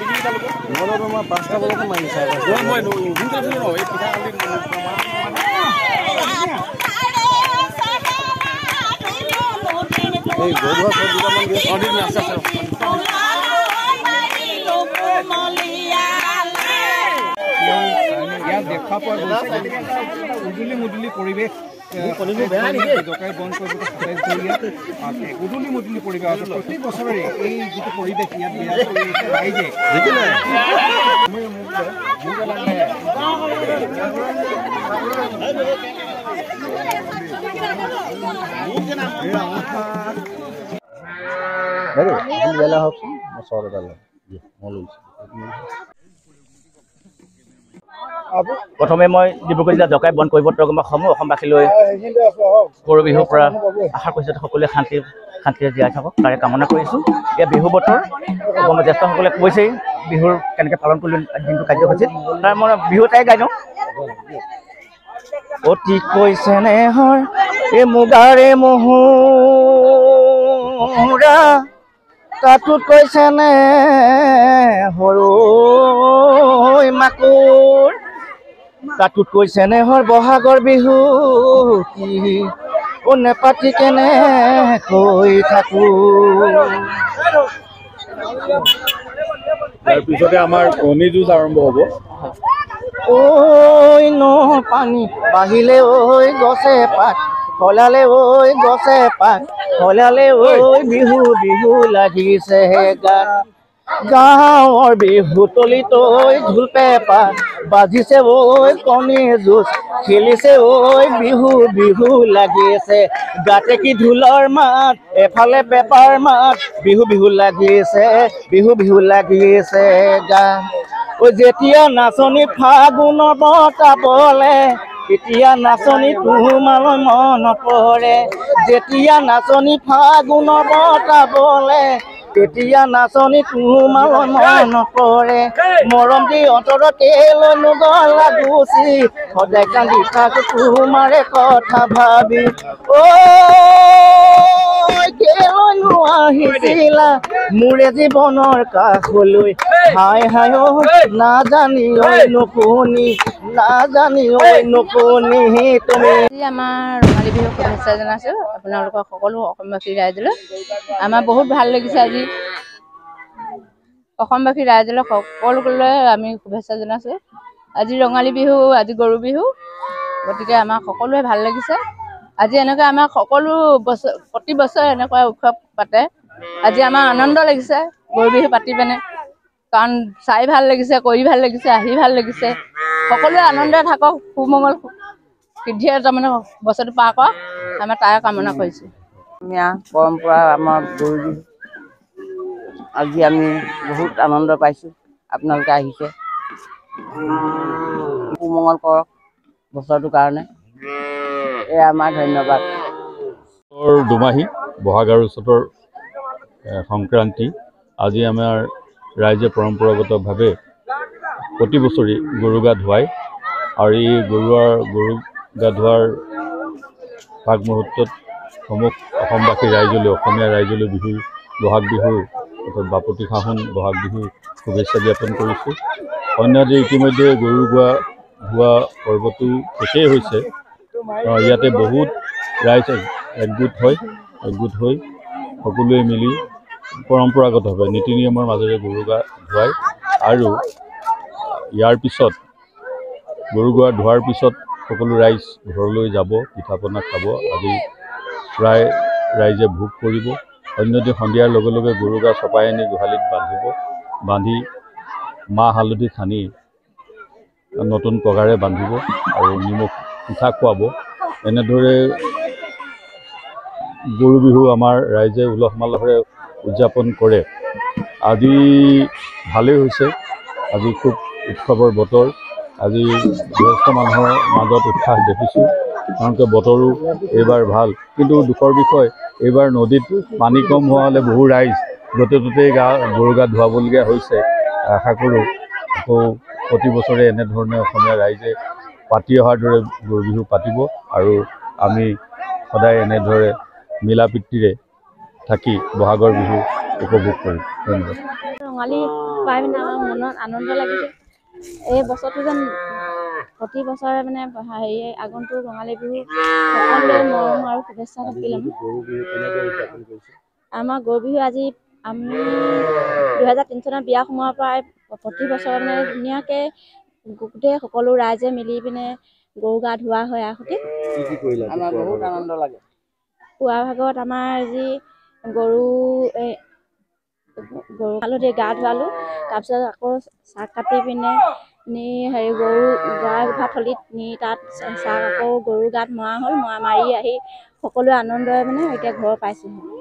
মই 5টা বজাত মাৰিছা মই সোনকালে ন এই পিঠাখালি এই গৰুৱা সব দুটামান অডিট আছে ইয়াত দেখা পোৱা গৈছে উজুলি মুজুলি পৰিৱেশ ডকাই বন্ধ কৰিব উজুলি মুজুলি পৰিৱেশ আছে প্ৰতি বছৰে এই যিটো পৰিৱেশ ইয়াত ৰাইজে প্ৰথমে মই ডিব্ৰুগড় জিলা জকাই বন কৈৱৰ্তক সমূহ অসমবাসীলৈ গৰু বিহুৰ পৰা আশা কৰিছোঁ সকলোৱে শান্তিৰে জীয়াই থাকক তাৰে কামনা কৰিছোঁ। এয়া বিহু বতৰ জ্যেষ্ঠসকলে কৈছেই বিহুৰ কেনেকৈ পালন কৰিলোঁ দিনটো কাৰ্যসূচীত তাৰ মই বিহু এটাই গাই দিওঁ। অতি কৈছে নেহৰ এই মুগাৰে মহুৰা তাতোত কৈছে নে সৰু মাকুৰ তাতোত কৈছে নেহৰ বহাগৰ বিহু কি নেপাতি কেনে কৈ থাকো। তাৰপিছতে আমাৰ কণী যুঁজ আৰম্ভ হ'ব। ঐ ন পানী বাহিলে ঐ গছে পাত সলালে ঐ গছে পাত সলালে ঐ বিহু বিহু লাগিছে গাত গাঁৱৰ বিহু তলিত ঐ ঢোল পেঁপা বাজিছে ঐ কণী যুঁজ খেলিছে ঐ বিহু বিহু লাগিছে গাতে কি ঢোলৰ মাত এফালে পেঁপাৰ মাত বিহু বিহু লাগিছে বিহু বিহু লাগিছে গাত ঐ যেতিয়া নাচনী ফাগুনৰ বতাহ বলে তেতিয়া নাচনী তোমালৈ মন পৰে যেতিয়া নাচনী ফাগুনৰ বতাহ বলে তেতিয়া নাচনী তোমালৈ মন পৰে মৰম দি অন্তৰত কেলৈ নগলা গুচি সদায় কান্দি থাকো তোমাৰে কথা ভাবি ঐ কেলৈ নোৱাহিছিলা মোৰে জীৱনৰ কাষলৈ হাই হাই ঐ নাজানি ঐ নুশুনি নাজানি ঐ নুশুনি তুমি। আমাৰ ৰঙালী বিহুৰ শুভেচ্ছা জনাইছোঁ আপোনালোকৰ সকলো অসমবাসী ৰাইজলৈ। আমাৰ বহুত ভাল লাগিছে আজি অসমবাসী ৰাইজলৈ সকলোলৈ আমি শুভেচ্ছা জনাইছোঁ। আজি ৰঙালী বিহু আজি গৰু বিহু গতিকে আমাৰ সকলোৱে ভাল লাগিছে। আজি এনেকৈ আমাৰ সকলো বছৰ প্ৰতি বছৰে এনেকুৱা উৎসৱ পাতে আজি আমাৰ আনন্দ লাগিছে গৰু বিহু পাতি পিনে কাৰণ চাই ভাল লাগিছে কৰি ভাল লাগিছে আহি ভাল লাগিছে সকলোৱে আনন্দৰে থাকক সুমংগল সিদ্ধিৰে তাৰমানে বছৰটো পাৰ কৰক আমাৰ তাৰ কামনা কৰিছোঁ। অসমীয়া পৰম্পৰা আমাৰ গৰু বিহু আজি আমি বহুত আনন্দ পাইছোঁ আপোনালোকে আহিছে সুমংগল কৰক বছৰটোৰ কাৰণে এয়া আমাৰ ধন্যবাদ। দুমাহী বহাগ আৰু চ'তৰ সংক্ৰান্তি আজি আমাৰ ৰাইজে পৰম্পৰাগতভাৱে প্ৰতি বছৰে গৰু গা ধুৱায় আৰু এই গৰু গা ধোৱাৰ ভাগ মুহূৰ্তত সমূহ অসমবাসী ৰাইজলৈ অসমীয়া ৰাইজলৈ বিহুৰ বহাগ বিহুৰ অৰ্থাৎ বাপতি সাহোন বহাগ বিহুৰ শুভেচ্ছা জ্ঞাপন কৰিছোঁ। অন্যহাতে ইতিমধ্যে গৰু ধোৱা পৰ্বটো শেষেই হৈছে ইয়াতে বহুত ৰাইজ একগোট হৈ সকলোৱে মিলি পৰম্পৰাগতভাৱে নীতি নিয়মৰ মাজেৰে গৰু গা ধুৱায় আৰু ইয়াৰ পিছত গৰু গা ধোৱাৰ পিছত সকলো ৰাইজ ঘৰলৈ যাব পিঠা পনা খাব আজি প্ৰায় ৰাইজে ভোগ কৰিব। অন্যদিন সন্ধিয়াৰ লগে লগে গৰু গা চপাই আনি গোহালিত বান্ধি মাহ হালধি সানি নতুন পঘাৰে বান্ধিব আৰু নিমখ পিঠা খুৱাব। এনেদৰে গৰু বিহু আমাৰ ৰাইজে উলহ মালহেৰে উদযাপন কৰে। আজি ভালেই হৈছে আজি খুব উৎসৱৰ বতৰ আজি গৃহস্থ মানুহৰ মাজত উৎসাহ দেখিছোঁ কাৰণ বতৰো এইবাৰ ভাল কিন্তু দুখৰ বিষয় এইবাৰ নদীত পানী কম হোৱা হ'লে বহু ৰাইজ য'তে ত'তেই গৰু গা ধুৱাবলগীয়া হৈছে। আশা কৰোঁ আকৌ প্ৰতি বছৰে এনেধৰণে অসমীয়া ৰাইজে পাতি অহাৰ দৰে গৰু বিহু পাতিব আৰু আমি সদায় এনেদৰে মিলা প্ৰীতিৰে থাকি বহাগৰ বিহু উপভোগ কৰিম। ধন্যবাদ। ৰঙালী পাই মানে আমাৰ মনত আনন্দ লাগিছে। এই বছৰটো যেন প্ৰতি বছৰে মানে হেৰি আগন্তুক ৰঙালী বিহু সকলোৱে মৰম আৰু শুভেচ্ছা থাকিল। আমাৰ গৰু বিহু আজি আমি 2003 চনত বিয়া সোমোৱাৰ পৰাই প্ৰতি বছৰে মানে ধুনীয়াকৈ গোটেই সকলো ৰাইজে মিলি পিনে গৰু গা ধোৱা হয়। আমাৰ বহুত আনন্দ লাগে। পুৱা ভাগত আমাৰ যি গৰু হালধি গা ধোৱালোঁ, তাৰপিছত আকৌ চাহ কাটি পিনে নি হেৰি গৰু গা গোহাথলীত নি তাত চাহ আকৌ গৰু গাত মৰা হ'ল। মাৰি আহি সকলোৱে আনন্দৰে মানে এতিয়া ঘৰ পাইছোঁহি।